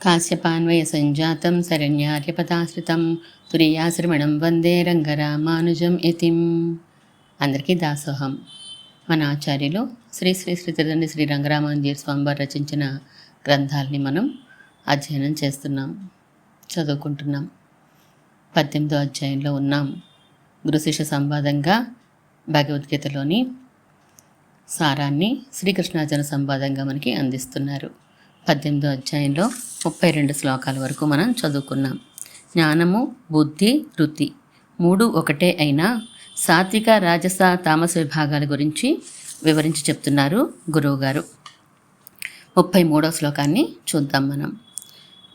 కాశ్యపాన్వయ సంజాతం శరణ్యార్యపదాశ్రితం తురీయాశ్రమణం వందే రంగరామానుజం యతిం. అందరికీ దాసోహం. మన ఆచార్యులు శ్రీ శ్రీ శ్రీ తిరుదండి శ్రీ రంగరామానుజీ స్వామివారు రచించిన గ్రంథాలని మనం అధ్యయనం చేస్తున్నాం, చదువుకుంటున్నాం. 18వ అధ్యాయంలో ఉన్నాం. గురుశిష్య సంవాదంగా భగవద్గీతలోని సారాన్ని శ్రీకృష్ణార్జున సంవాదంగా మనకి అందిస్తున్నారు. 18వ అధ్యాయంలో 32 శ్లోకాల వరకు మనం చదువుకున్నాం. జ్ఞానము, బుద్ధి, వృత్తి మూడు ఒకటే అయినా సాత్విక, రాజస, తామస విభాగాల గురించి వివరించి చెప్తున్నారు గురువుగారు. 33వ శ్లోకాన్ని చూద్దాం మనం.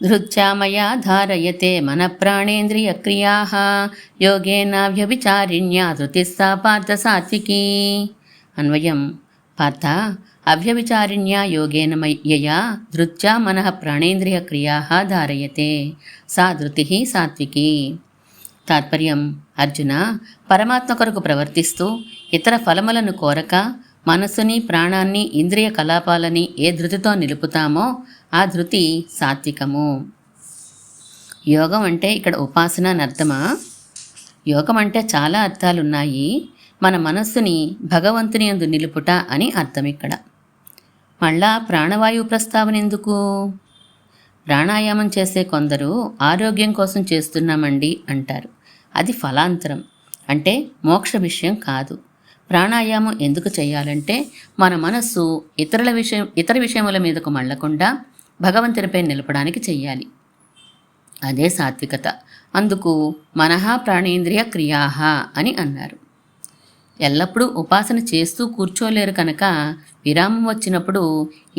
ధృత్యామయా ధారయతే మన ప్రాణేంద్రియ క్రియా యోగేన వ్యభిచారిణ్యా ధృతిస్సా పార్థ సాత్వికీ. అన్వయం: పార్థ, అవ్యవిచారిణ్యా యోగేన యయా ధృత్యా మనః ప్రాణేంద్రియ క్రియా ధారయతే సా ధృతి సాత్వికీ. తాత్పర్యం: అర్జున, పరమాత్మ కొరకు ప్రవర్తిస్తూ ఇతర ఫలములను కోరక మనస్సుని, ప్రాణాన్ని, ఇంద్రియ కలాపాలని ఏ ధృతితో నిలుపుతామో ఆ ధృతి సాత్వికము. యోగం అంటే ఇక్కడ ఉపాసన అని అర్థమా? యోగం అంటే చాలా అర్థాలున్నాయి. మన మనస్సుని భగవంతుని యందు నిలుపుట అని అర్థం ఇక్కడ. మళ్ళా ప్రాణవాయువు ప్రస్తావన ఎందుకు? ప్రాణాయామం చేసే కొందరు ఆరోగ్యం కోసం చేస్తున్నామండి అంటారు. అది ఫలాంతరం, అంటే మోక్ష విషయం కాదు. ప్రాణాయామం ఎందుకు చేయాలంటే మన మనస్సు ఇతర విషయముల మీదకు మళ్ళకుండా భగవంతునిపై నిలపడానికి చెయ్యాలి. అదే సాత్వికత. అందుకు మనః ప్రాణేంద్రియ క్రియాహ అని అన్నారు. ఎల్లప్పుడూ ఉపాసన చేస్తూ కూర్చోలేరు కనుక విరామం వచ్చినప్పుడు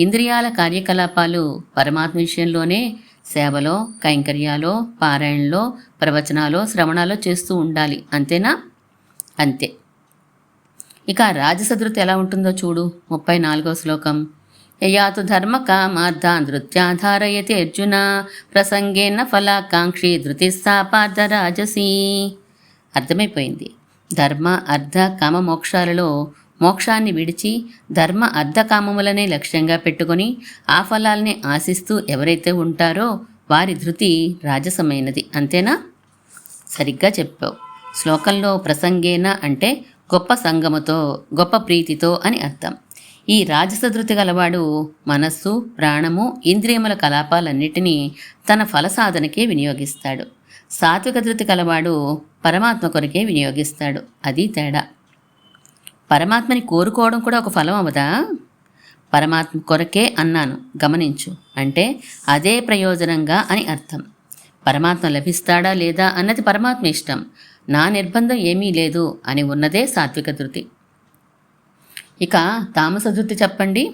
ఇంద్రియాల కార్యకలాపాలు పరమాత్మ విషయంలోనే సేవలో, కైంకర్యాలో, పారాయణలో, ప్రవచనాలో, శ్రవణాలో చేస్తూ ఉండాలి. అంతేనా? అంతే. ఇక రాజసధృతి ఎలా ఉంటుందో చూడు. 34వ శ్లోకం. యయాతు ధర్మ కామార్థాన్ ధృత్యాధారయతి అర్జున ప్రసంగేన ఫలాకాంక్షి ధృతిస్సా పార్థ రాజసీ. అర్థమైపోయింది. ధర్మ, అర్థ, కామ మోక్షాలలో మోక్షాన్ని విడిచి ధర్మ, అర్థ, కామములనే లక్ష్యంగా పెట్టుకొని ఆ ఫలాల్ని ఆశిస్తూ ఎవరైతే ఉంటారో వారి ధృతి రాజసమైనది. అంతేనా? సరిగ్గా చెప్పావు. శ్లోకంలో ప్రసంగేన అంటే గొప్ప సంగముతో, గొప్ప ప్రీతితో అని అర్థం. ఈ రాజస ధృతి గలవాడు మనస్సు, ప్రాణము, ఇంద్రియముల కలాపాలన్నిటినీ తన ఫల సాధనకే వినియోగిస్తాడు. సాత్విక ధృతి కలవాడు పరమాత్మ కొరకే వినియోగిస్తాడు. అది తేడా. పరమాత్మని కోరుకోవడం కూడా ఒక ఫలం అవదా? పరమాత్మ కొరకే అన్నాను, గమనించు. అంటే అదే ప్రయోజనంగా అని అర్థం. పరమాత్మ లభిస్తాడా లేదా అన్నది పరమాత్మ ఇష్టం. నా నిర్బంధం ఏమీ లేదు అని ఉన్నదే సాత్విక ధృతి. ఇక తామస ధృతి చెప్పండి.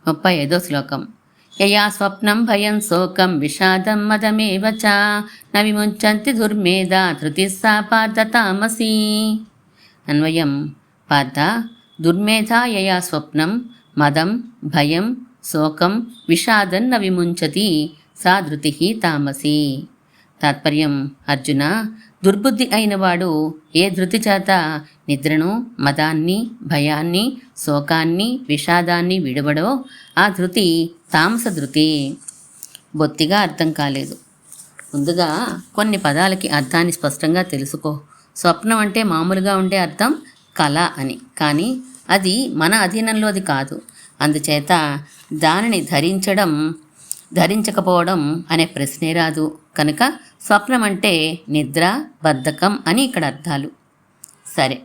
35వ శ్లోకం. యయా స్వప్నం భయం శోకం విషాదం మదమేవ చ న విముంచంతి దుర్మేధా ధృతిస్సా పార్థ తామసీ. అన్వయం: పార్థ, దుర్మేధా యయా స్వప్నం మదం భయం శోకం విషాదం న విముంచతి సా ధృతి తామసీ. తాత్పర్యం: అర్జున, దుర్బుద్ధి అయినవాడు ఏ ధృతి చేత నిద్రను, మదాన్ని, భయాన్ని, శోకాన్ని, విషాదాన్ని విడవడో ఆ ధృతి తామస ధృతి. బొత్తిగా అర్థం కాలేదు. ముందుగా కొన్ని పదాలకి అర్థాన్ని స్పష్టంగా తెలుసుకో. స్వప్నం అంటే మామూలుగా ఉండే అర్థం కళ అని, కానీ అది మన అధీనంలోది కాదు. అందుచేత దానిని ధరించకపోవడం అనే ప్రశ్నే రాదు. కనుక స్వప్నం అంటే నిద్ర, బద్ధకం అని ఇక్కడ అర్థాలు. సరే,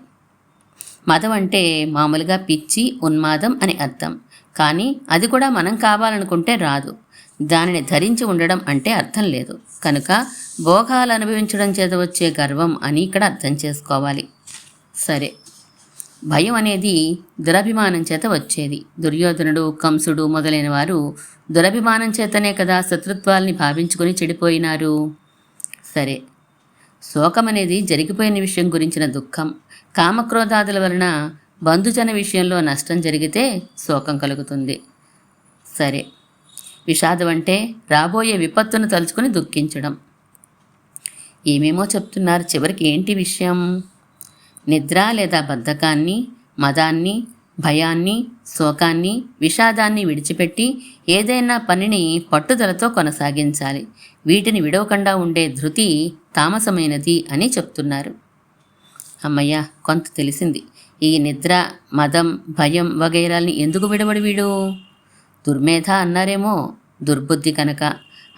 మదం అంటే మామూలుగా పిచ్చి, ఉన్మాదం అని అర్థం. కానీ అది కూడా మనం కావాలనుకుంటే రాదు. దానిని ధరించి ఉండడం అంటే అర్థం లేదు. కనుక భోగాలు అనుభవించడం చేత వచ్చే గర్వం అని ఇక్కడ అర్థం చేసుకోవాలి. సరే, భయం అనేది దురభిమానం చేత వచ్చేది. దుర్యోధనుడు, కంసుడు మొదలైన వారు దురభిమానం చేతనే కదా శత్రుత్వాల్ని భావించుకొని చెడిపోయినారు. సరే, శోకం అనేది జరిగిపోయిన విషయం గురించిన దుఃఖం. కామక్రోధాదుల వలన బంధుజన విషయంలో నష్టం జరిగితే శోకం కలుగుతుంది. సరే, విషాదం అంటే రాబోయే విపత్తును తలుచుకుని దుఃఖించడం. ఏమేమో చెప్తున్నారు, చివరికి ఏంటి విషయం? నిద్ర లేదా బద్ధకాన్ని, మదాన్ని, భయాన్ని, శోకాన్ని, విషాదాన్ని విడిచిపెట్టి ఏదైనా పనిని పట్టుదలతో కొనసాగించాలి. వీటిని విడవకుండా ఉండే ధృతి తామసమైనది అని చెప్తున్నారు. అమ్మయ్య, కొంత తెలిసింది. ఈ నిద్ర, మదం, భయం వగైరాల్ని ఎందుకు విడవడు వీడు? దుర్మేధ అన్నారేమో. దుర్బుద్ధి కనుక.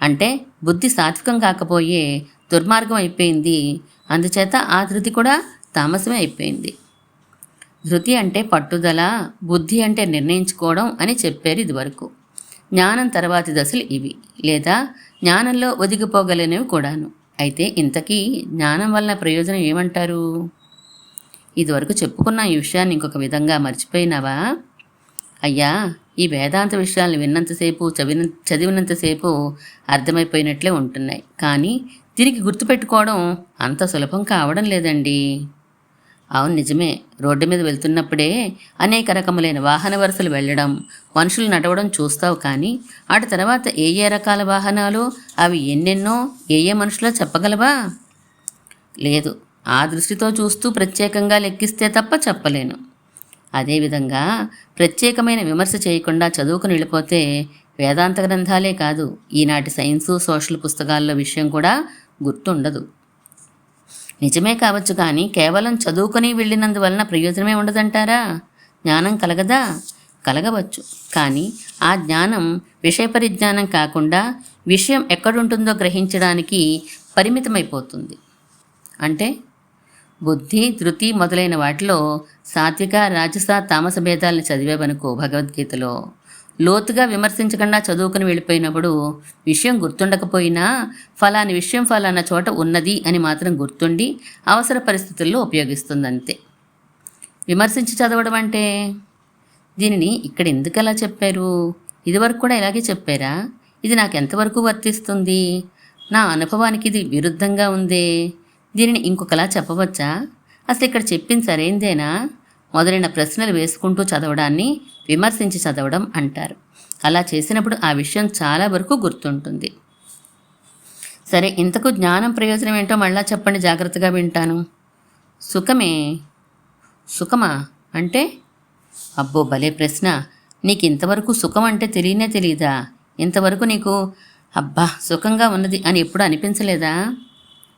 అంటే బుద్ధి సాత్వికం కాకపోయే దుర్మార్గం అయిపోయింది. అందుచేత ఆ ధృతి కూడా తామసమే అయిపోయింది. ధృతి అంటే పట్టుదల, బుద్ధి అంటే నిర్ణయించుకోవడం అని చెప్పారు ఇదివరకు. జ్ఞానం తర్వాతి దశలు ఇవి, లేదా జ్ఞానంలో ఒదిగిపోగలిగినవి కూడాను. అయితే ఇంతకీ జ్ఞానం వలన ప్రయోజనం ఏమంటారు? ఇదివరకు చెప్పుకున్న ఈ విషయాన్ని ఇంకొక విధంగా మర్చిపోయినావా? అయ్యా, ఈ వేదాంత విషయాలను విన్నంతసేపు, చదివినంతసేపు అర్థమైపోయినట్లే ఉంటున్నాయి. కానీ దీనికి గుర్తుపెట్టుకోవడం అంత సులభం కావడం లేదండి. అవును, నిజమే. రోడ్డు మీద వెళ్తున్నప్పుడే అనేక రకములైన వాహన వరుసలు వెళ్ళడం, మనుషులు నడవడం చూస్తావు. కానీ ఆటి తర్వాత ఏ ఏ రకాల వాహనాలు, అవి ఎన్నెన్నో, ఏ ఏ మనుషులో చెప్పగలవా? లేదు. ఆ దృష్టితో చూస్తూ ప్రత్యేకంగా లెక్కిస్తే తప్ప చెప్పలేను. అదేవిధంగా ప్రత్యేకమైన విమర్శ చేయకుండా చదువుకుని వెళ్ళిపోతే వేదాంత గ్రంథాలే కాదు, ఈనాటి సైన్సు, సోషల్ పుస్తకాల్లో విషయం కూడా గుర్తుండదు. నిజమే కావచ్చు, కానీ కేవలం చదువుకొని వెళ్ళినందువలన ప్రయోజనమే ఉండదంటారా? జ్ఞానం కలగదా? కలగవచ్చు. కానీ ఆ జ్ఞానం విషయ పరిజ్ఞానం కాకుండా విషయం ఎక్కడుంటుందో గ్రహించడానికి పరిమితమైపోతుంది. అంటే బుద్ధి, ధృతి మొదలైన వాటిలో సాత్విక, రాజస, తామస భేదాలను చదివేవనుకో భగవద్గీతలో, లోతుగా విమర్శించకుండా చదువుకుని వెళ్ళిపోయినప్పుడు విషయం గుర్తుండకపోయినా ఫలాని విషయం ఫలానా చోట ఉన్నది అని మాత్రం గుర్తుండి అవసర పరిస్థితుల్లో ఉపయోగిస్తుందంతే. విమర్శించి చదవడం అంటే దీనిని ఇక్కడ ఎందుకలా చెప్పారు? ఇదివరకు కూడా ఇలాగే చెప్పారా? ఇది నాకు ఎంతవరకు వర్తిస్తుంది? నా అనుభవానికి ఇది విరుద్ధంగా ఉందే. దీనిని ఇంకొకలా చెప్పవచ్చా? అసలు ఇక్కడ చెప్పింది సరైందేనా? మొదలైన ప్రశ్నలు వేసుకుంటూ చదవడాన్ని విమర్శించి చదవడం అంటారు. అలా చేసినప్పుడు ఆ విషయం చాలా వరకు గుర్తుంటుంది. సరే, ఇంతకు జ్ఞానం ప్రయోజనం ఏంటో మళ్ళా చెప్పండి, జాగ్రత్తగా వింటాను. సుఖమే. సుఖమా అంటే? అబ్బో, భలే ప్రశ్న. నీకు ఇంతవరకు సుఖం అంటే తెలియదా? ఇంతవరకు నీకు అబ్బా సుఖంగా ఉన్నది అని ఎప్పుడు అనిపించలేదా?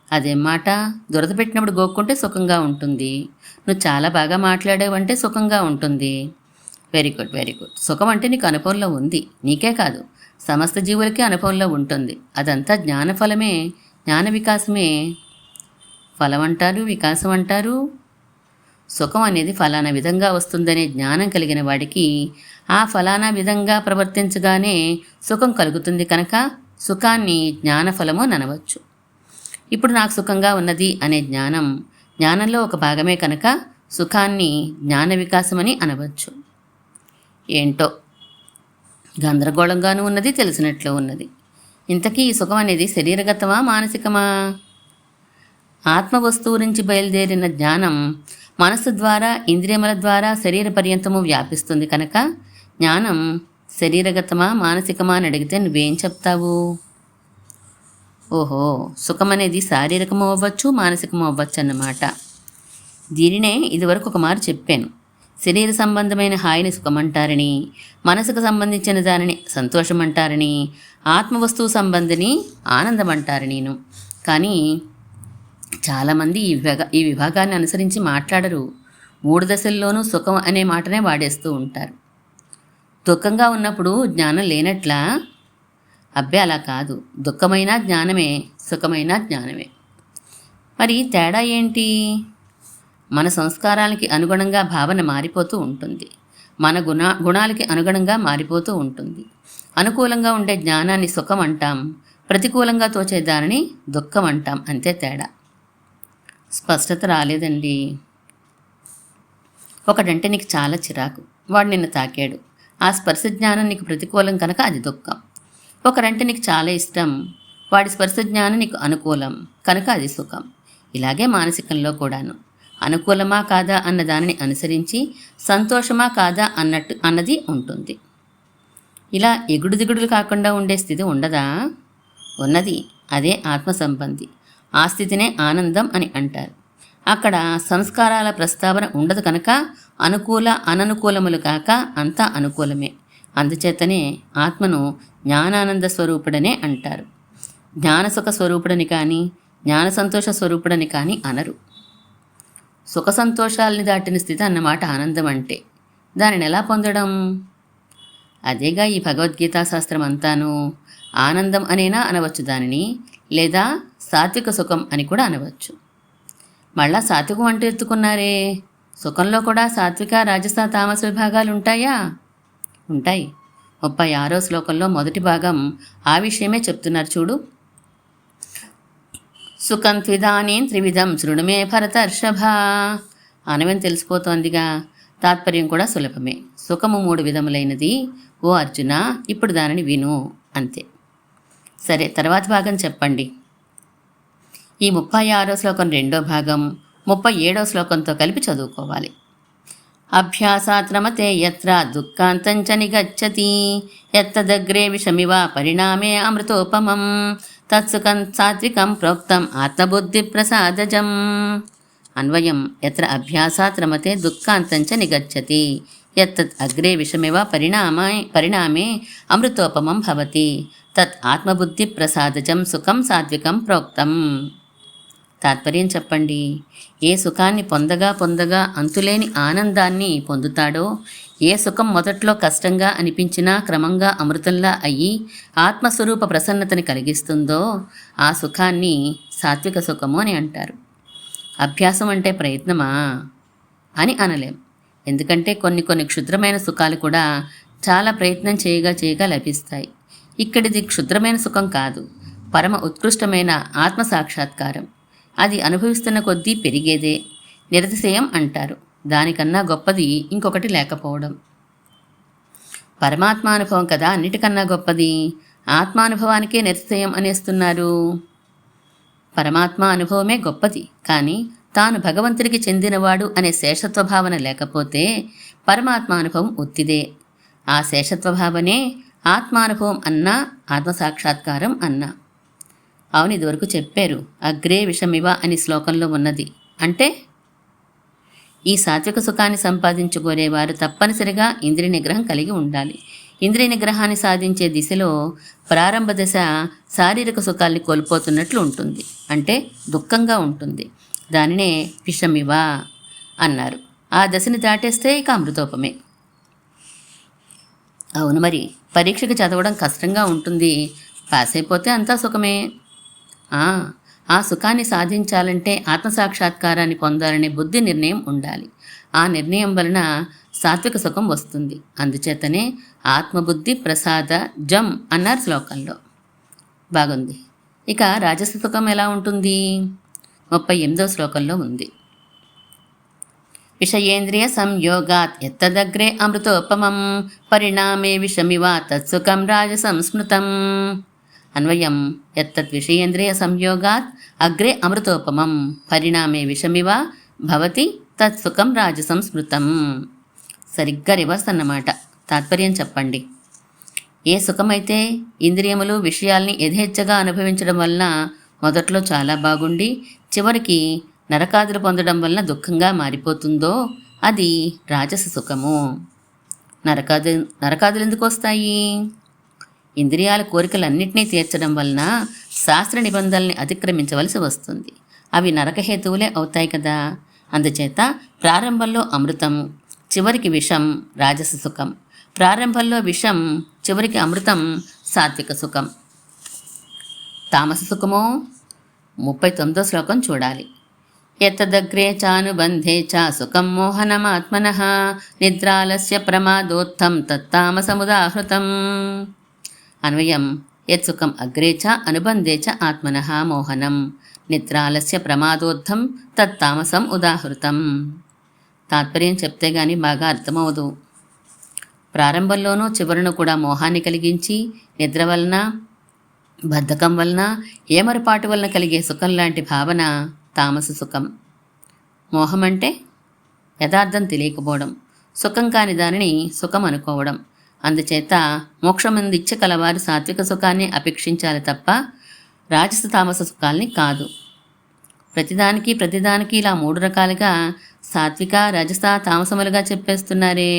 అదేం మాట? దురద పెట్టినప్పుడు గోక్కుంటే సుఖంగా ఉంటుంది. నువ్వు చాలా బాగా మాట్లాడేవంటే సుఖంగా ఉంటుంది. Very good, very good. సుఖం అంటే నీకు అనుభవంలో ఉంది. నీకే కాదు, సమస్త జీవులకే అనుభవంలో ఉంటుంది. అదంతా జ్ఞానఫలమే, జ్ఞాన వికాసమే. ఫలం అంటారు, వికాసం అంటారు. సుఖం అనేది ఫలానా విధంగా వస్తుందనే జ్ఞానం కలిగిన వాడికి ఆ ఫలానా విధంగా ప్రవర్తించగానే సుఖం కలుగుతుంది కనుక సుఖాన్ని జ్ఞానఫలము అనవచ్చు. ఇప్పుడు నాకు సుఖంగా ఉన్నది అనే జ్ఞానంలో ఒక భాగమే కనుక సుఖాన్ని జ్ఞాన వికాసమని అనవచ్చు. ఏంటో గందరగోళంగానూ ఉన్నది, తెలిసినట్లు ఉన్నది. ఇంతకీ ఈ సుఖం అనేది శరీరగతమా, మానసికమా? ఆత్మ వస్తువు నుంచి బయలుదేరిన జ్ఞానం మనస్సు ద్వారా, ఇంద్రియముల ద్వారా శరీర పర్యంతము వ్యాపిస్తుంది కనుక జ్ఞానం శరీరగతమా, మానసికమా అని అడిగితే నువ్వేం చెప్తావు? ఓహో, సుఖం అనేది శారీరకము అవ్వచ్చు, మానసికము అవ్వచ్చు అన్నమాట. దీనినే ఇదివరకు ఒక మారు చెప్పాను. శరీర సంబంధమైన హాయిని సుఖమంటారని, మనసుకు సంబంధించిన దానిని సంతోషం అంటారని, ఆత్మవస్తువు సంబంధిని ఆనందం అంటారు నేను. కానీ చాలామంది ఈ విభాగాన్ని అనుసరించి మాట్లాడరు. 3 దశల్లోనూ సుఖం అనే మాటనే వాడేస్తూ ఉంటారు. దుఃఖంగా ఉన్నప్పుడు జ్ఞానం లేనట్లా? అబ్బే, అలా కాదు. దుఃఖమైన జ్ఞానమే, సుఖమైన జ్ఞానమే. మరి తేడా ఏంటి? మన సంస్కారాలకి అనుగుణంగా భావన మారిపోతూ ఉంటుంది. మన గుణాలకి అనుగుణంగా మారిపోతూ ఉంటుంది. అనుకూలంగా ఉండే జ్ఞానాన్ని సుఖం అంటాం, ప్రతికూలంగా తోచే దానిని దుఃఖం అంటాం. అంతే తేడా. స్పష్టత రాలేదండి. ఒకడంటే నీకు చాలా చిరాకు, వాడు నిన్ను తాకాడు. ఆ స్పర్శ జ్ఞానం నీకు ప్రతికూలం కనుక అది దుఃఖం. ఒకరంటే నీకు చాలా ఇష్టం, వాడి స్పర్శ జ్ఞానం నీకు అనుకూలం కనుక అది సుఖం. ఇలాగే మానసికంలో కూడాను అనుకూలమా కాదా అన్న దానిని అనుసరించి సంతోషమా కాదా అన్నది ఉంటుంది. ఇలా ఎగుడు దిగుడులు కాకుండా ఉండే స్థితి ఉండదా? ఉన్నది. అదే ఆత్మ సంబంధి. ఆ స్థితినే ఆనందం అని అంటారు. అక్కడ సంస్కారాల ప్రస్తావన ఉండదు కనుక అనుకూల అననుకూలములు కాక అంతా అనుకూలమే. అందుచేతనే ఆత్మను జ్ఞానానంద స్వరూపుడనే అంటారు. జ్ఞానసుఖ స్వరూపుడని కానీ జ్ఞాన సంతోష స్వరూపుడని కానీ అనరు. సుఖ సంతోషాలని దాటిన స్థితి అన్నమాట ఆనందం అంటే. దానిని ఎలా పొందడం? అదేగా ఈ భగవద్గీతా శాస్త్రం అంతాను. ఆనందం అనేనా అనవచ్చు దానిని, లేదా సాత్విక సుఖం అని కూడా అనవచ్చు. మళ్ళా సాత్వికం అంటూ ఎత్తుకున్నారే, సుఖంలో కూడా సాత్విక రాజస తామస విభాగాలు ఉంటాయా? ఉంటాయి. 36వ శ్లోకంలో మొదటి భాగం ఆ విషయమే చెప్తున్నారు చూడు. సుఖం త్విదానీం త్రివిధం శృణుమే భరతర్షభ. అనవని తెలిసిపోతోందిగా. తాత్పర్యం కూడా సులభమే. సుఖము 3 విధములైనది ఓ అర్జున, ఇప్పుడు దానిని విను అంతే. సరే, తర్వాత భాగం చెప్పండి. ఈ 36వ శ్లోకం 2వ భాగం 37వ శ్లోకంతో కలిపి చదువుకోవాలి. అభ్యాసాత్ రమతే యత్ర దుఃఖాంతం చ నిగచ్చతి యత్తదగ్రే విషమివ పరిణామే అమృతోపమం తత్సుఖం సాత్వికం ప్రోక్తం ఆత్మబుద్ధి ప్రసాదజం. అన్వయం. యత్ర అభ్యాసాత్ రమతే దుఃఖాంతం చ నిగచ్చతి యత్తత్ అగ్రే విషమివ పరిణామే అమృతోపమం భవతి తత్ ఆత్మబుద్ధి ప్రసాదజం సుఖం సాత్వికం ప్రోక్తం. తాత్పర్యం చెప్పండి. ఏ సుఖాన్ని పొందగా అంతులేని ఆనందాన్ని పొందుతాడో, ఏ సుఖం మొదట్లో కష్టంగా అనిపించినా క్రమంగా అమృతంలా అయ్యి ఆత్మస్వరూప ప్రసన్నతని కలిగిస్తుందో ఆ సుఖాన్ని సాత్విక సుఖము అని అంటారు. అభ్యాసం అంటే ప్రయత్నమా అని అనలేం. ఎందుకంటే కొన్ని క్షుద్రమైన సుఖాలు కూడా చాలా ప్రయత్నం చేయగా లభిస్తాయి. ఇక్కడిది క్షుద్రమైన సుఖం కాదు, పరమ ఉత్కృష్టమైన ఆత్మ సాక్షాత్కారం. అది అనుభవిస్తున్న కొద్దీ పెరిగేదే. నిరతిశయం అంటారు. దానికన్నా గొప్పది ఇంకొకటి లేకపోవడం. పరమాత్మానుభవం కదా అన్నిటికన్నా గొప్పది. ఆత్మానుభవానికే నిరతిశయం అనేస్తున్నారు. పరమాత్మ అనుభవమే గొప్పది. కానీ తాను భగవంతుడికి చెందినవాడు అనే శేషత్వ భావన లేకపోతే పరమాత్మానుభవం ఉత్తిదే. ఆ శేషత్వ భావనే ఆత్మానుభవం అన్నా ఆత్మసాక్షాత్కారం అన్నా. అవును, ఇదివరకు చెప్పారు. అగ్రే విషమివ అని శ్లోకంలో ఉన్నది. అంటే ఈ సాత్విక సుఖాన్ని సంపాదించుకునేవారు తప్పనిసరిగా ఇంద్రియ నిగ్రహం కలిగి ఉండాలి. ఇంద్రియ నిగ్రహాన్ని సాధించే దిశలో ప్రారంభ దశ శారీరక సుఖాల్ని కోల్పోతున్నట్లు ఉంటుంది. అంటే దుఃఖంగా ఉంటుంది. దానినే విషమివ అన్నారు. ఆ దశని దాటేస్తే ఇక అమృతోపమే. అవును, మరి పరీక్షకు చదవడం కష్టంగా ఉంటుంది. పాస్ అయిపోతే అంతా సుఖమే. ఆ సుఖాన్ని సాధించాలంటే ఆత్మసాక్షాత్కారాన్ని పొందాలనే బుద్ధి నిర్ణయం ఉండాలి. ఆ నిర్ణయం వలన సాత్విక సుఖం వస్తుంది. అందుచేతనే ఆత్మబుద్ధి ప్రసాద జం అన్నారు శ్లోకంలో. బాగుంది. ఇక రాజస సుఖం ఎలా ఉంటుంది? 38వ శ్లోకంలో ఉంది. విషయేంద్రియ సంయోగాత్ ఎత్తదగ్రే అమృతోపమం పరిణామే విషమివ తత్సుఖం రాజసం స్మృతం. అన్వయం. ఎత్తత్ విషయేంద్రియ సంయోగాత్ అగ్రే అమృతోపమం పరిణామే విషమివ భవతి తత్సుఖం రాజసం స్మృతం. సరిగ్గా రివర్స్ అన్నమాట. తాత్పర్యం చెప్పండి. ఏ సుఖమైతే ఇంద్రియములు విషయాల్ని యథేచ్ఛగా అనుభవించడం వలన మొదట్లో చాలా బాగుండి చివరికి నరకాదులు పొందడం వలన దుఃఖంగా మారిపోతుందో అది రాజస సుఖము. నరకాదులు ఎందుకు వస్తాయి? ఇంద్రియాల కోరికలన్నింటినీ తీర్చడం వలన శాస్త్ర నిబంధనల్ని అతిక్రమించవలసి వస్తుంది. అవి నరకహేతువులే అవుతాయి కదా. అందుచేత ప్రారంభంలో అమృతం, చివరికి విషం రాజస సుఖం. ప్రారంభంలో విషం, చివరికి అమృతం సాత్విక సుఖం. తామస సుఖమో 39వ శ్లోకం చూడాలి. ఎత్తదగ్రే చానుబంధే చ సుఖం మోహనమాత్మనః నిద్రాలస్య ప్రమాదోత్థం తత్తామసముదాహృతం. అన్వయం. యత్సుఖం అగ్రే చ అనుబంధే చ ఆత్మనః మోహనం నిద్రాలస్య ప్రమాదోత్థం తత్తామసం ఉదాహృతం. తాత్పర్యం చెప్తే గాని బాగా అర్థమవదు. ప్రారంభంలోనూ చివరను కూడా మోహాన్ని కలిగించి నిద్ర వలన, బద్ధకం వలన, ఏమరపాటు వలన కలిగే సుఖం లాంటి భావన తామస సుఖం. మోహం అంటే యథార్థం తెలియకపోవడం, సుఖం కాని దానిని సుఖం అనుకోవడం. అందుచేత మోక్షమందిచ్చ కలవారు సాత్విక సుఖాన్ని అపేక్షించాలి తప్ప రాజస తామస సుఖాల్ని కాదు. ప్రతిదానికి ఇలా 3 రకాలుగా సాత్విక రజస తామసములుగా చెప్పేస్తున్నారే.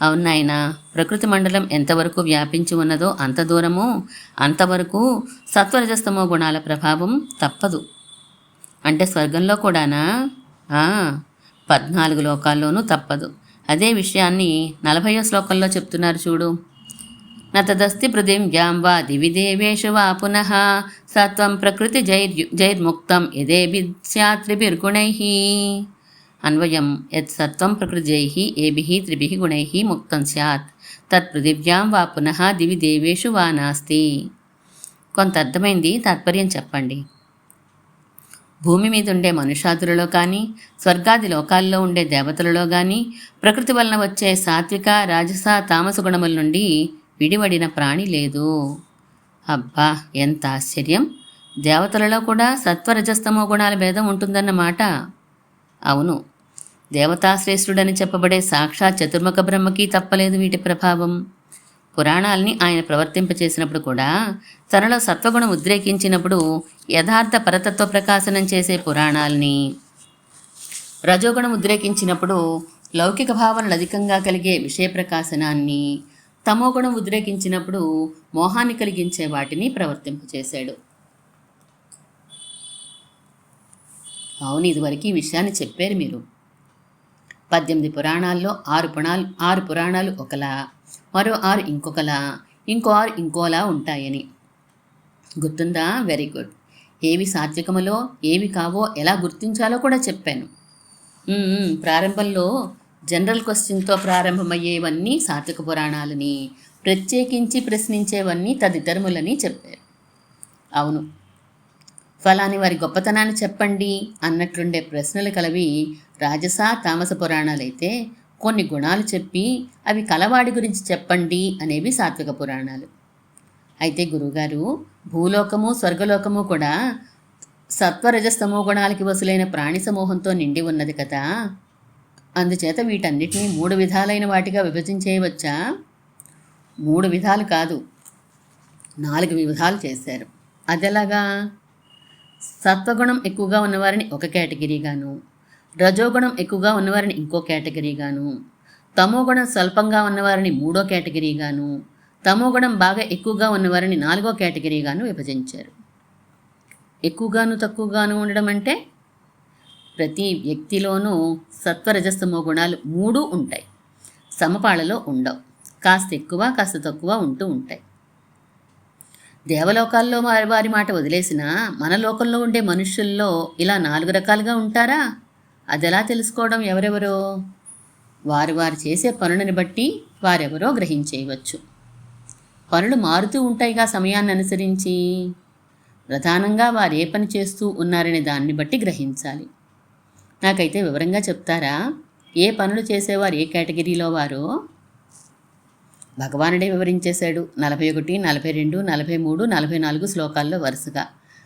అవును నాయనా, ప్రకృతి మండలం ఎంతవరకు వ్యాపించి ఉన్నదో అంత దూరము అంతవరకు సత్వరజస్తమో గుణాల ప్రభావం తప్పదు. అంటే స్వర్గంలో కూడానా? ఆ, 14 లోకాల్లోనూ తప్పదు. అదే విషయాన్ని 40వ శ్లోకంలో చెప్తున్నారు చూడు. నతదస్తి పృథివ్యాం వా దివి దేవేషు వా పునః సత్వం ప్రకృతి జైర్ముక్తం యదేభి స్యాత్ త్రిభిర్గుణైః. అన్వయం యత్ సత్వం ప్రకృతిజైః ఏభిః త్రిభిః గుణైః ముక్తం స్యాత్ తత్ పృథివ్యాం వా పునః దివి దేవేషు వా నాస్తి. కొంత అర్థమైంది, తాత్పర్యం చెప్పండి. భూమి మీద ఉండే మనుషాదులలో కానీ స్వర్గాది లోకాల్లో ఉండే దేవతలలో కానీ ప్రకృతి వలన వచ్చే సాత్విక రాజస తామస గుణముల నుండి విడివడిన ప్రాణి లేదు. అబ్బా, ఎంత ఆశ్చర్యం! దేవతలలో కూడా సత్వరజస్తమో గుణాల భేదం ఉంటుందన్నమాట. అవును, దేవతాశ్రేష్ఠుడని చెప్పబడే సాక్షాత్ చతుర్ముఖ బ్రహ్మకి తప్పలేదు వీటి ప్రభావం. పురాణాల్ని ఆయన ప్రవర్తింపచేసినప్పుడు కూడా తనలో సత్వగుణం ఉద్రేకించినప్పుడు యథార్థ పరతత్వ ప్రకాశనం చేసే పురాణాల్ని, రజోగుణం ఉద్రేకించినప్పుడు లౌకిక భావనలు అధికంగా కలిగే విషయ ప్రకాశనాన్ని, తమోగుణం ఉద్రేకించినప్పుడు మోహాన్ని కలిగించే వాటిని ప్రవర్తింపచేశాడు. అవును, ఇదివరకు ఈ విషయాన్ని చెప్పారు మీరు. 18 పురాణాల్లో 6 పురాణాలు ఒకలా, మరో 6 ఇంకొకలా, ఇంకో 6 ఇంకోలా ఉంటాయని గుర్తుందా? Very good. ఏవి సాత్వికములో ఏవి కావో ఎలా గుర్తించాలో కూడా చెప్పాను. ప్రారంభంలో జనరల్ క్వశ్చన్తో ప్రారంభమయ్యేవన్నీ సాత్విక పురాణాలని, ప్రత్యేకించి ప్రశ్నించేవన్నీ తదితరములని చెప్పారు. అవును, ఫలాని వారి గొప్పతనాన్ని చెప్పండి అన్నట్లుండే ప్రశ్నలు కలవి రాజస తామస పురాణాలైతే, కొన్ని గుణాలు చెప్పి అవి కలవాడి గురించి చెప్పండి అనేవి సాత్విక పురాణాలు. అయితే గురువుగారు, భూలోకము స్వర్గలోకము కూడా సత్వరజస్తమో గుణాలకి వసులైన ప్రాణి సమూహంతో నిండి ఉన్నది కదా, అందుచేత వీటన్నిటినీ 3 విధాలైన వాటిగా విభజించేయవచ్చా? 3 విధాలు కాదు, 4 విధాలు చేశారు. అదెలాగా? సత్వగుణం ఎక్కువగా ఉన్నవారిని ఒక కేటగిరీగాను, రజోగుణం ఎక్కువగా ఉన్నవారిని ఇంకో కేటగిరీగాను, తమోగుణం స్వల్పంగా ఉన్నవారిని 3వ కేటగిరీగాను, తమోగుణం బాగా ఎక్కువగా ఉన్నవారిని 4వ కేటగిరీగాను విభజించారు. ఎక్కువగాను తక్కువగాను ఉండడం అంటే ప్రతి వ్యక్తిలోనూ సత్వరజస్తమో గుణాలు 3 ఉంటాయి, సమపాళలో ఉండవు, కాస్త ఎక్కువ కాస్త తక్కువ ఉంటూ ఉంటాయి. దేవలోకాల్లో వారి మాట వదిలేసినా మన లోకంలో ఉండే మనుష్యుల్లో ఇలా 4 రకాలుగా ఉంటారా? అదెలా తెలుసుకోవడం? ఎవరెవరో వారు చేసే పనులను బట్టి వారెవరో గ్రహించేయవచ్చు. పనులు మారుతూ ఉంటాయిగా సమయాన్ని అనుసరించి. ప్రధానంగా వారు ఏ పని చేస్తూ ఉన్నారనే దాన్ని బట్టి గ్రహించాలి. నాకైతే వివరంగా చెప్తారా ఏ పనులు చేసేవారు ఏ కేటగిరీలో వారో? భగవానుడే వివరించేశాడు. 41, 42, 43, 44 శ్లోకాల్లో వరుసగా.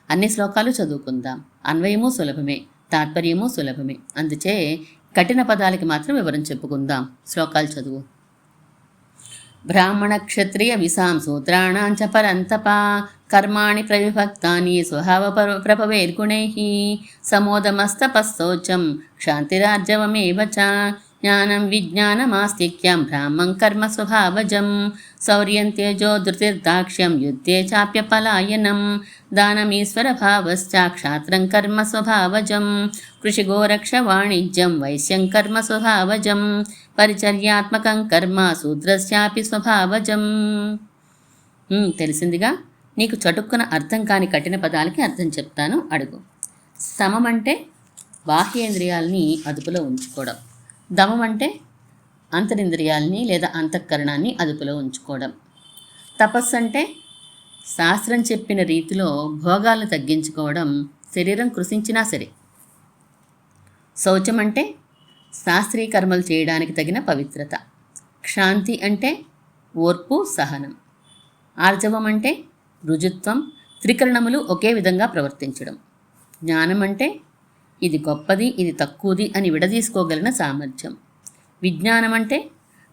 అన్ని శ్లోకాలు చదువుకుందాం. అన్వయము సులభమే, తాత్పర్యము సులభమే. అందుచే కఠిన పదాలకి మాత్రం వివరం చెప్పుకుందాం. శ్లోకాలు చదువు. బ్రాహ్మణ క్షత్రియ విసాం సూత్రాణాంచ పరంతప కర్మాణి ప్రవిభక్తాని స్వభావ ప్రభవేర్గుణైః సమోదమస్తపస్తోచం క్షాంతిరార్జవమేవ చ జ్ఞానం విజ్ఞానమాస్తిక్యం బ్రాహ్మం కర్మ స్వభావజం శౌర్యం తేజో ధృతిర్దాక్ష్యం యుద్ధే చాప్యపలాయనం దానమీశ్వర భావశ్చ క్షాత్రం కర్మ స్వభావజం కృషిగోరక్ష వాణిజ్యం వైశ్యం కర్మ స్వభావజం పరిచర్యాత్మకం కర్మ శూద్రస్యాపి స్వభావజం. తెలిసిందిగా. నీకు చటుక్కున అర్థం కాని కఠిన పదాలకి అర్థం చెప్తాను, అడుగు. సమం అంటే బాహ్యేంద్రియాలని అదుపులో ఉంచుకోవడం. దమం అంటే అంతరింద్రియాలని లేదా అంతఃకరణాన్ని అదుపులో ఉంచుకోవడం. తపస్సు అంటే శాస్త్రం చెప్పిన రీతిలో భోగాలను తగ్గించుకోవడం, శరీరం కృషించినా సరే. శౌచం అంటే శాస్త్రీయ కర్మలు చేయడానికి తగిన పవిత్రత. క్షాంతి అంటే ఓర్పు, సహనం. ఆర్జవం అంటే రుజుత్వం, త్రికరణములు ఒకే విధంగా ప్రవర్తించడం. జ్ఞానం అంటే ఇది గొప్పది, ఇది తక్కువది అని విడదీసుకోగలిగిన సామర్థ్యం. విజ్ఞానం అంటే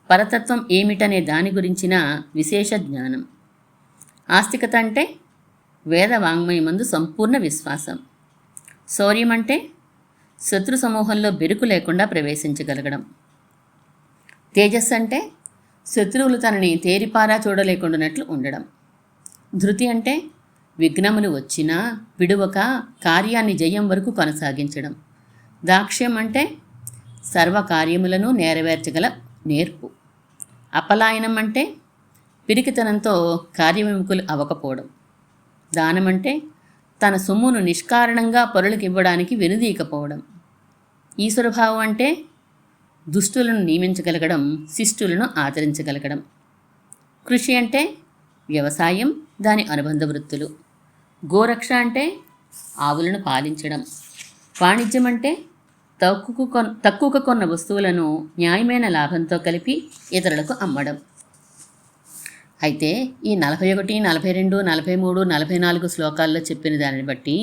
పరతత్వం ఏమిటనే దాని గురించిన విశేష జ్ఞానం. ఆస్తికత అంటే వేద వాంగ్మయమందు సంపూర్ణ విశ్వాసం. శౌర్యం అంటే శత్రు సమూహంలో బెరుకు లేకుండా ప్రవేశించగలగడం. తేజస్సు అంటే శత్రువులు తనని తేరిపారా చూడలేకుండానట్లు ఉండడం. ధృతి అంటే విఘ్నములు వచ్చినా విడువక కార్యాన్ని జయం వరకు కొనసాగించడం. దాక్ష్యం అంటే సర్వకార్యములను నెరవేర్చగల నేర్పు. అపలాయనం అంటే పిరికితనంతో కార్యవిముఖులు అవ్వకపోవడం. దానం అంటే తన సొమ్మును నిష్కారణంగా పరులకు ఇవ్వడానికి వెనుదీయకపోవడం. ఈశ్వరభావం అంటే దుష్టులను నియమించగలగడం, శిష్టులను ఆదరించగలగడం. కృషి అంటే వ్యవసాయం, దాని అనుబంధ వృత్తులు. గోరక్ష అంటే ఆవులను పాలించడం. వాణిజ్యం అంటే తక్కువకు కొన్న వస్తువులను న్యాయమైన లాభంతో కలిపి ఇతరులకు అమ్మడం. అయితే ఈ 41, 42, 43, 44 శ్లోకాల్లో చెప్పిన దానిని బట్టి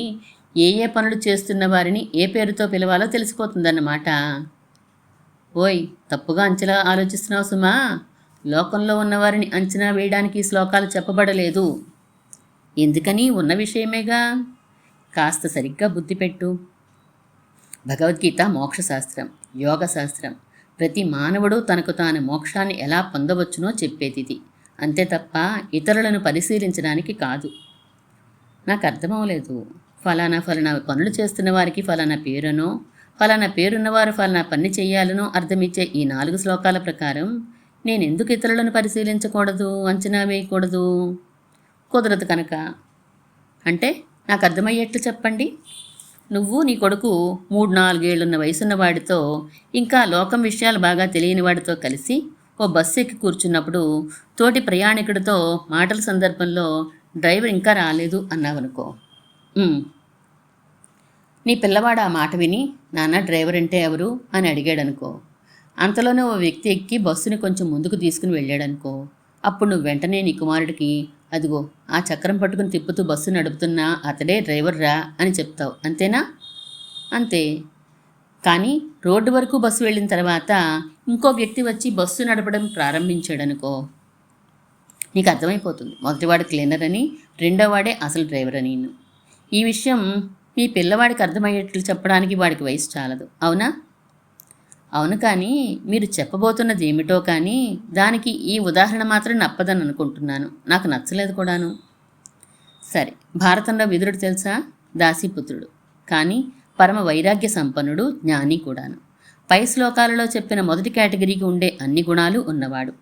ఏ ఏ పనులు చేస్తున్న వారిని ఏ పేరుతో పిలవాలో తెలిసిపోతుందన్నమాట. ఓయ్, తప్పుగా అంచనా ఆలోచిస్తున్నావు సుమా. లోకంలో ఉన్నవారిని అంచనా వేయడానికి శ్లోకాలు చెప్పబడలేదు. ఎందుకని? ఉన్న విషయమేగా. కాస్త సరిగ్గా బుద్ధి పెట్టు. భగవద్గీత మోక్షశాస్త్రం, యోగశాస్త్రం. ప్రతి మానవుడు తనకు తాను మోక్షాన్ని ఎలా పొందవచ్చునో చెప్పేది ఇది. అంతే తప్ప ఇతరులను పరిశీలించడానికి కాదు. నాకు అర్థమవలేదు. ఫలానా పనులు చేస్తున్న వారికి ఫలానా పేరునో, ఫలానా పేరున్నవారు ఫలానా పని చేయాలనో అర్థమిచ్చే ఈ 4 శ్లోకాల ప్రకారం నేను ఎందుకు ఇతరులను పరిశీలించకూడదు, అంచనా వేయకూడదు? కుదరదు కనుక. అంటే నాకు అర్థమయ్యేట్లు చెప్పండి. నువ్వు నీ కొడుకు 3-4 ఏళ్లున్న వయసున్న వాడితో, ఇంకా లోకం విషయాలు బాగా తెలియని వాడితో కలిసి ఓ బస్సు ఎక్కి కూర్చున్నప్పుడు తోటి ప్రయాణికుడితో మాటల సందర్భంలో డ్రైవర్ ఇంకా రాలేదు అన్నావనుకో. నీ పిల్లవాడు ఆ మాట విని నాన్న డ్రైవర్ అంటే ఎవరు అని అడిగాడనుకో. అంతలోనే ఓ వ్యక్తి ఎక్కి బస్సుని కొంచెం ముందుకు తీసుకుని వెళ్ళాడనుకో. అప్పుడు నువ్వు వెంటనే నీ కుమారుడికి అదిగో ఆ చక్రం పట్టుకుని తిప్పుతూ బస్సు నడుపుతున్నా అతడే డ్రైవర్ రా అని చెప్తావు. అంతేనా? అంతే. కానీ రోడ్డు వరకు బస్సు వెళ్ళిన తర్వాత ఇంకో వ్యక్తి వచ్చి బస్సు నడపడం ప్రారంభించాడనుకో, నీకు అర్థమైపోతుంది మొదటివాడు క్లీనర్ అని, రెండోవాడే అసలు డ్రైవర్ అని. ఈ విషయం మీ పిల్లవాడికి అర్థమయ్యేట్లు చెప్పడానికి వాడికి వయసు చాలదు. అవునా? అవును. కానీ మీరు చెప్పబోతున్నది ఏమిటో కానీ దానికి ఈ ఉదాహరణ మాత్రం నప్పదని అనుకుంటున్నాను. నాకు నచ్చలేదు కూడాను. సరే, భారతంలో విదురుడు తెలుసా? దాసీపుత్రుడు, కానీ పరమ వైరాగ్య సంపన్నుడు, జ్ఞాని కూడాను. పై శ్లోకాలలో చెప్పిన మొదటి కేటగిరీకి ఉండే అన్ని గుణాలు ఉన్నవాడు.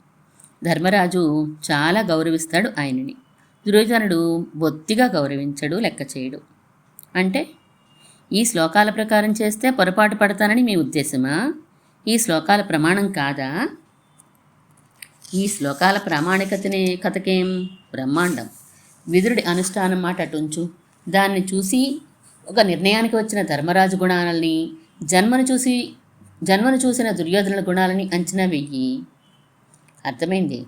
ధర్మరాజు చాలా గౌరవిస్తాడు ఆయనని. దుర్యోధనుడు బొత్తిగా గౌరవించడు, లెక్క చేయడు. అంటే ఈ శ్లోకాల ప్రకారం చేస్తే పొరపాటు పడతానని మీ ఉద్దేశమా? ఈ శ్లోకాల ప్రమాణం కాదా? ఈ శ్లోకాల కథకేం బ్రహ్మాండం. విదురుడి అనుష్ఠానం మాట అటుంచు. దాన్ని చూసి ఒక నిర్ణయానికి వచ్చిన ధర్మరాజు గుణాలని, జన్మను చూసిన దుర్యోధనుల గుణాలని అంచనా వెయ్యి. అర్థమైంది?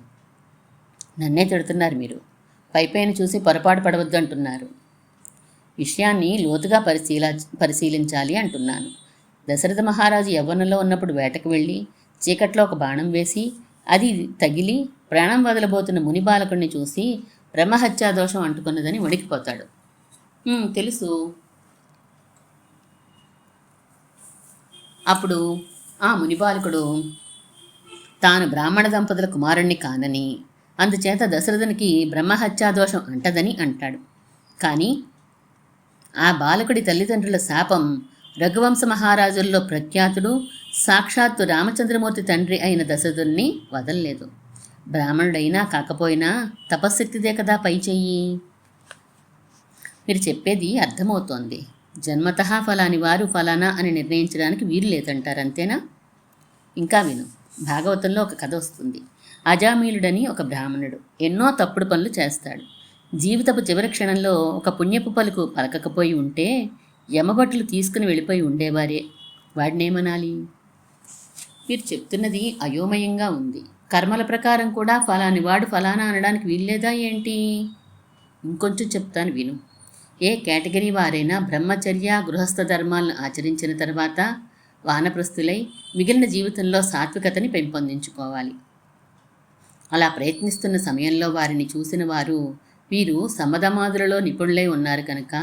నన్నే తిడుతున్నారు మీరు. పైపైన చూసి పొరపాటు పడవద్దు అంటున్నారు. విషయాన్ని లోతుగా పరిశీలించాలి అంటున్నాను. దశరథ మహారాజు యవ్వనంలో ఉన్నప్పుడు వేటకు వెళ్ళి చీకట్లో ఒక బాణం వేసి అది తగిలి ప్రాణం వదలబోతున్న ముని బాలకుడిని చూసి బ్రహ్మహత్యా దోషం అంటుకున్నదని వణికిపోతాడు. తెలుసు. అప్పుడు ఆ మునిబాలకుడు తాను బ్రాహ్మణ దంపతుల కుమారుణ్ణి కానని, అందుచేత దశరథునికి బ్రహ్మహత్యా దోషం అంటదని అంటాడు. కానీ ఆ బాలకుడి తల్లిదండ్రుల శాపం రఘువంశ మహారాజుల్లో ప్రఖ్యాతుడు, సాక్షాత్తు రామచంద్రమూర్తి తండ్రి అయిన దశరథుణ్ణి వదల్లేదు. బ్రాహ్మణుడైనా కాకపోయినా తపశ్శక్తిదే కదా పై చెయ్యి. మీరు చెప్పేది అర్థమవుతోంది. జన్మతః ఫలాని వారు ఫలానా అని నిర్ణయించడానికి వీలు లేదంటారు, అంతేనా? ఇంకా విను. భాగవతంలో ఒక కథ వస్తుంది. అజామీలుడని ఒక బ్రాహ్మణుడు ఎన్నో తప్పుడు పనులు చేస్తాడు. జీవితపు చివరి క్షణంలో ఒక పుణ్యపు పలుకు పలకకపోయి ఉంటే యమభటులు తీసుకుని వెళ్ళిపోయి ఉండేవారే. వాడినేమనాలి? మీరు చెప్తున్నది అయోమయంగా ఉంది. కర్మల ప్రకారం కూడా ఫలాని వాడు ఫలానా అనడానికి వీల్లేదా ఏంటి? ఇంకొంచెం చెప్తాను విను. ఏ కేటగిరీ వారైనా బ్రహ్మచర్య గృహస్థ ధర్మాలను ఆచరించిన తర్వాత వానప్రస్థులై మిగిలిన జీవితంలో సాత్వికతని పెంపొందించుకోవాలి. అలా ప్రయత్నిస్తున్న సమయంలో వారిని చూసిన వారు వీరు సమధమాదులలో నిపుణులై ఉన్నారు కనుక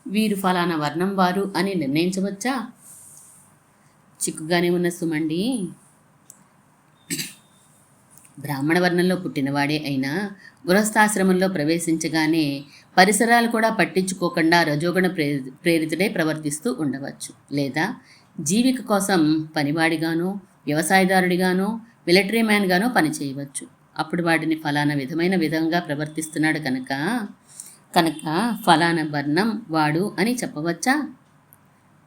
వీరు ఫలానా వర్ణం వారు అని నిర్ణయించవచ్చా? చిక్కుగానే ఉన్న సుమండి బ్రాహ్మణ వర్ణంలో పుట్టినవాడే అయినా గృహస్థాశ్రమంలో ప్రవేశించగానే పరిసరాలు కూడా పట్టించుకోకుండా రజోగుణ ప్రేరితుడై ప్రవర్తిస్తూ ఉండవచ్చు. లేదా జీవిక కోసం పనివాడిగానో వ్యవసాయదారుడిగానో మిలిటరీ మ్యాన్గానో పనిచేయవచ్చు. అప్పుడు వాడిని ఫలానా విధంగా ప్రవర్తిస్తున్నాడు కనుక ఫలానా వర్ణం వాడు అని చెప్పవచ్చా?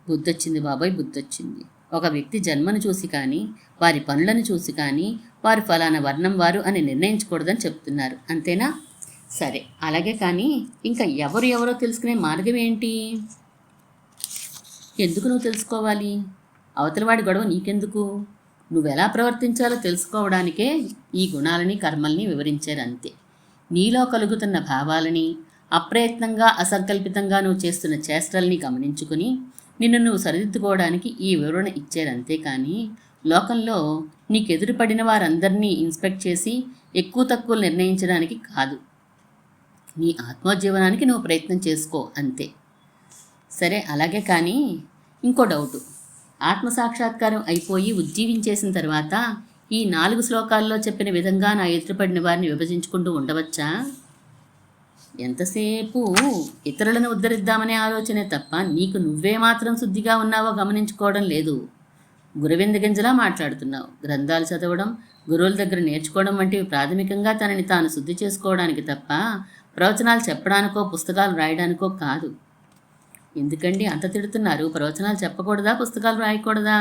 బుద్ధొచ్చింది బాబాయ్, బుద్ధొచ్చింది. ఒక వ్యక్తి జన్మను చూసి కానీ వారి పనులను చూసి కానీ వారు ఫలానా వర్ణం వారు అని నిర్ణయించకూడదని చెప్తున్నారు, అంతేనా? సరే, అలాగే. కానీ ఇంకా ఎవరో తెలుసుకునే మార్గం ఏంటి? ఎందుకు నువ్వు తెలుసుకోవాలి? అవతలవాడి గొడవ నీకెందుకు? నువ్వెలా ప్రవర్తించాలో తెలుసుకోవడానికే ఈ గుణాలని కర్మల్ని వివరించారు, అంతే. నీలో కలుగుతున్న భావాలని, అప్రయత్నంగా అసంకల్పితంగా నువ్వు చేస్తున్న చేష్టల్ని గమనించుకుని నిన్ను నువ్వు సరిదిద్దుకోవడానికి ఈ వివరణ ఇచ్చారు, అంతేకాని లోకంలో నీకెదురుపడిన వారందరినీ ఇన్స్పెక్ట్ చేసి ఎక్కువ తక్కువ నిర్ణయించడానికి కాదు. నీ ఆత్మోజ్జీవనానికి నువ్వు ప్రయత్నం చేసుకో, అంతే. సరే, అలాగే. కానీ ఇంకో డౌటు. ఆత్మసాక్షాత్కారం అయిపోయి ఉజ్జీవించేసిన తర్వాత ఈ 4 శ్లోకాల్లో చెప్పిన విధంగా నా ఎదురుపడిన వారిని విభజించుకుంటూ ఉండవచ్చా? ఎంతసేపు ఇతరులను ఉద్ధరిద్దామనే ఆలోచనే తప్ప నీకు నువ్వే మాత్రం శుద్ధిగా ఉన్నావో గమనించుకోవడం లేదు. గురవిందగింజలా మాట్లాడుతున్నావు. గ్రంథాలు చదవడం, గురువుల దగ్గర నేర్చుకోవడం వంటివి ప్రాథమికంగా తనని తాను శుద్ధి చేసుకోవడానికి తప్ప ప్రవచనాలు చెప్పడానికో పుస్తకాలు రాయడానికో కాదు. ఎందుకండి అంత తిడుతున్నారు? ప్రవచనాలు చెప్పకూడదా, పుస్తకాలు రాయకూడదా?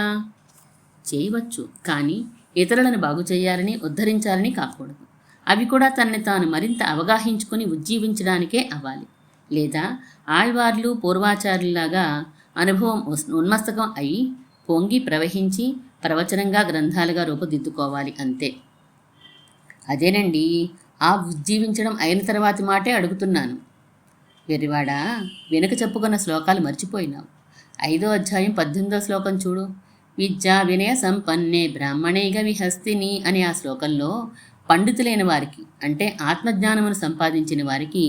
చేయవచ్చు, కానీ ఇతరులను బాగు చేయాలని, ఉద్ధరించాలని కాకూడదు. అవి కూడా తనని తాను మరింత అవగాహించుకొని ఉజ్జీవించడానికే అవ్వాలి. లేదా ఆళ్వార్లు పూర్వాచార్యులాగా అనుభవం ఉన్మస్తకం అయి పొంగి ప్రవహించి ప్రవచనంగా గ్రంథాలుగా రూపుదిద్దుకోవాలి, అంతే. అదేనండి, ఆ ఉజ్జీవించడం అయిన తర్వాతి మాటే అడుగుతున్నాను. వెర్రివాడా, వెనుక చెప్పుకున్న శ్లోకాలు మర్చిపోయినావు. 5వ అధ్యాయం 18వ శ్లోకం చూడు. విద్యా వినయ సంపన్నే బ్రాహ్మణేగ విహస్తిని అనే ఆ శ్లోకంలో పండితులైన వారికి, అంటే ఆత్మజ్ఞానమును సంపాదించిన వారికి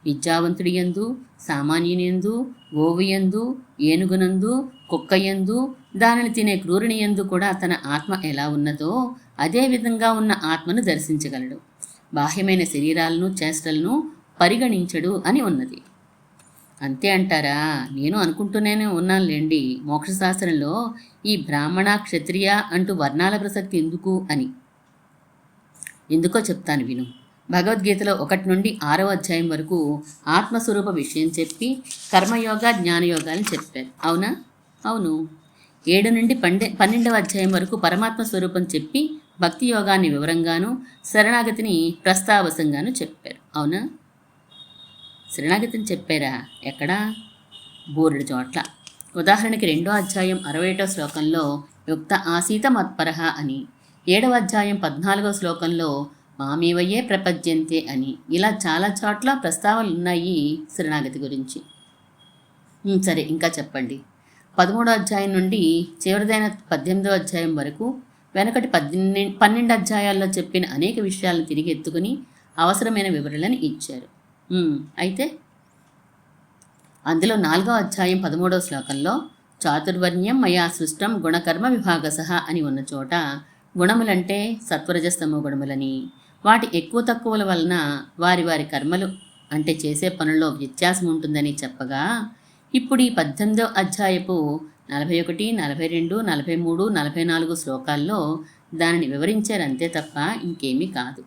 విద్యావంతుడి యందు, సామాన్యునియందు, గోవుయందు, ఏనుగునందు, కుక్కయందు, దానిని తినే క్రూరుని యందు కూడా తన ఆత్మ ఎలా ఉన్నదో అదే విధంగా ఉన్న ఆత్మను దర్శించగలడు. బాహ్యమైన శరీరాలను, చేష్టలను పరిగణించడు అని ఉన్నది. అంతే అంటారా? నేను అనుకుంటూనే ఉన్నానులేండి, మోక్షశాస్త్రంలో ఈ బ్రాహ్మణ, క్షత్రియ అంటూ వర్ణాల ప్రసక్తి ఎందుకు అని. ఎందుకో చెప్తాను విను. భగవద్గీతలో 1 నుండి 6వ అధ్యాయం వరకు ఆత్మస్వరూప విషయం చెప్పి కర్మయోగ, జ్ఞానయోగాలను చెప్పారు, అవునా? అవును. 7 నుండి 12వ అధ్యాయం వరకు పరమాత్మ స్వరూపం చెప్పి భక్తి యోగాన్ని వివరంగాను, శరణాగతిని ప్రస్తావసంగాను చెప్పారు, అవునా? శరణాగతిని చెప్పారా? ఎక్కడా? బోరెడు చోట్ల. ఉదాహరణకి 2వ అధ్యాయం 61వ శ్లోకంలో యుక్త ఆసీత మత్పరః అని, 7వ అధ్యాయం 14వ శ్లోకంలో మామేవయే ప్రపద్యంతే అని, ఇలా చాలా చోట్ల ప్రస్తావనలు ఉన్నాయి శరణాగతి గురించి. సరే, ఇంకా చెప్పండి. 13వ అధ్యాయం నుండి చివరిదైన 18వ అధ్యాయం వరకు వెనకటి 12 అధ్యాయాల్లో చెప్పిన అనేక విషయాలను తిరిగి ఎత్తుకుని అవసరమైన వివరణలను ఇచ్చారు. అయితే అందులో 4వ అధ్యాయం 13వ శ్లోకంలో చాతుర్వర్ణ్యం మయా సృష్టం గుణకర్మ విభాగసః అని ఉన్న చోట గుణములంటే సత్వరజస్తమో గుణములని, వాటి ఎక్కువ తక్కువల వలన వారి వారి కర్మలు అంటే చేసే పనుల్లో వ్యత్యాసం ఉంటుందని చెప్పగా, ఇప్పుడు ఈ 18వ అధ్యాయపు 41, 42, 43, 44 శ్లోకాల్లో దానిని వివరించారంతే తప్ప ఇంకేమీ కాదు.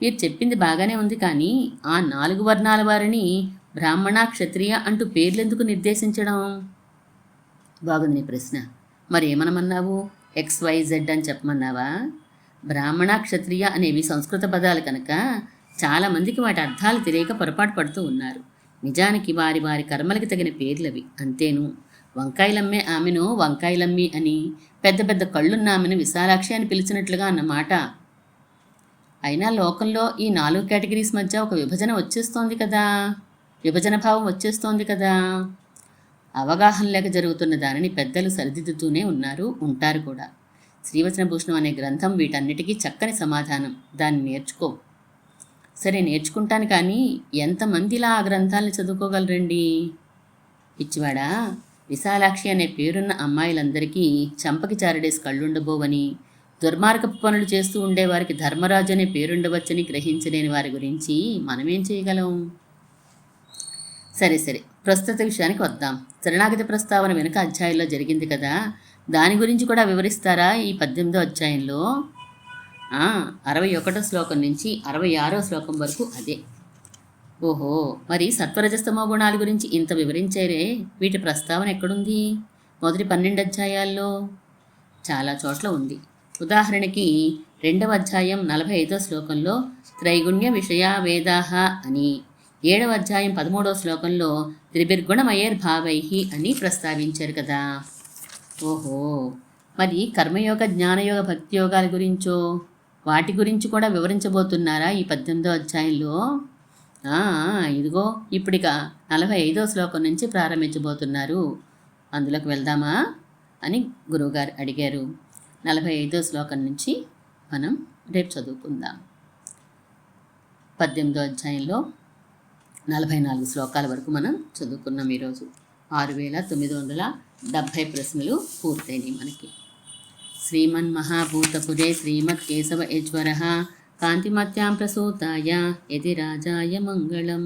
మీరు చెప్పింది బాగానే ఉంది, కానీ ఆ 4 వర్ణాల వారిని బ్రాహ్మణ, క్షత్రియ అంటూ పేర్లెందుకు నిర్దేశించడం? బాగుంది ప్రశ్న. మరి ఏమనమన్నావు? XYZ అని చెప్పమన్నావా? బ్రాహ్మణ, క్షత్రియ అనేవి సంస్కృత పదాలు కనుక చాలామందికి వాటి అర్థాలు తెలియక పొరపాటు పడుతూ ఉన్నారు. నిజానికి వారి వారి కర్మలకి తగిన పేర్లవి, అంతేను. వంకాయలమ్మే ఆమెను వంకాయలమ్మి అని, పెద్ద పెద్ద కళ్ళున్న ఆమెను విశాలాక్షి అని పిలిచినట్లుగా అన్నమాట. అయినా లోకంలో ఈ 4 కేటగిరీస్ మధ్య ఒక విభజన వచ్చేస్తోంది కదా, విభజన భావం వచ్చేస్తోంది కదా. అవగాహన లేక జరుగుతున్న దానిని పెద్దలు సరిదిద్దుతూనే ఉంటారు కూడా. శ్రీవచనభూషణం అనే గ్రంథం వీటన్నిటికీ చక్కని సమాధానం. దాన్ని నేర్చుకో. సరే, నేర్చుకుంటాను, కానీ ఎంతమంది ఇలా ఆ గ్రంథాలను చదువుకోగలరండి? పిచ్చివాడా, విశాలాక్షి అనే పేరున్న అమ్మాయిలందరికీ చంపకి చారడేసి కళ్ళుండబోవని, దుర్మార్గపు పనులు చేస్తూ ఉండేవారికి ధర్మరాజు అనే పేరుండవచ్చని గ్రహించలేని వారి గురించి మనమేం చేయగలం? సరే సరే, ప్రస్తుత విషయానికి వద్దాం. శరణాగతి ప్రస్తావన వెనుక అధ్యాయంలో జరిగింది కదా, దాని గురించి కూడా వివరిస్తారా ఈ 18వ అధ్యాయంలో? 61వ శ్లోకం నుంచి 66వ శ్లోకం వరకు అదే. ఓహో, మరి సత్వరజస్తమో గుణాల గురించి ఇంత వివరించారే, వీటి ప్రస్తావన ఎక్కడుంది? మొదటి 12 అధ్యాయాల్లో చాలా చోట్ల ఉంది. ఉదాహరణకి 2వ అధ్యాయం 45వ శ్లోకంలో త్రైగుణ్య విషయ వేదాహ అని, 7వ అధ్యాయం 13వ శ్లోకంలో త్రిభిర్గుణమయేర్భావై అని ప్రస్తావించారు కదా. ఓహో, మరి కర్మయోగ, జ్ఞానయోగ, భక్తి యోగాల గురించో వాటి గురించి కూడా వివరించబోతున్నారా ఈ 18వ అధ్యాయంలో? ఇదిగో ఇప్పుడిక 45వ శ్లోకం నుంచి ప్రారంభించబోతున్నారు. అందులోకి వెళ్దామా అని గురువుగారు అడిగారు. 45వ శ్లోకం నుంచి మనం రేపు చదువుకుందాం. 18వ అధ్యాయంలో 44 శ్లోకాల వరకు మనం చదువుకున్నాం. ఈరోజు 6970 ప్రశ్నలు పూర్తయినాయి మనకి. శ్రీమన్మహాభూతపురే శ్రీమత్ కేశవ యజ్వరః కాంతిమత్యాం ప్రసూతాయ యతి రాజాయ మంగళం.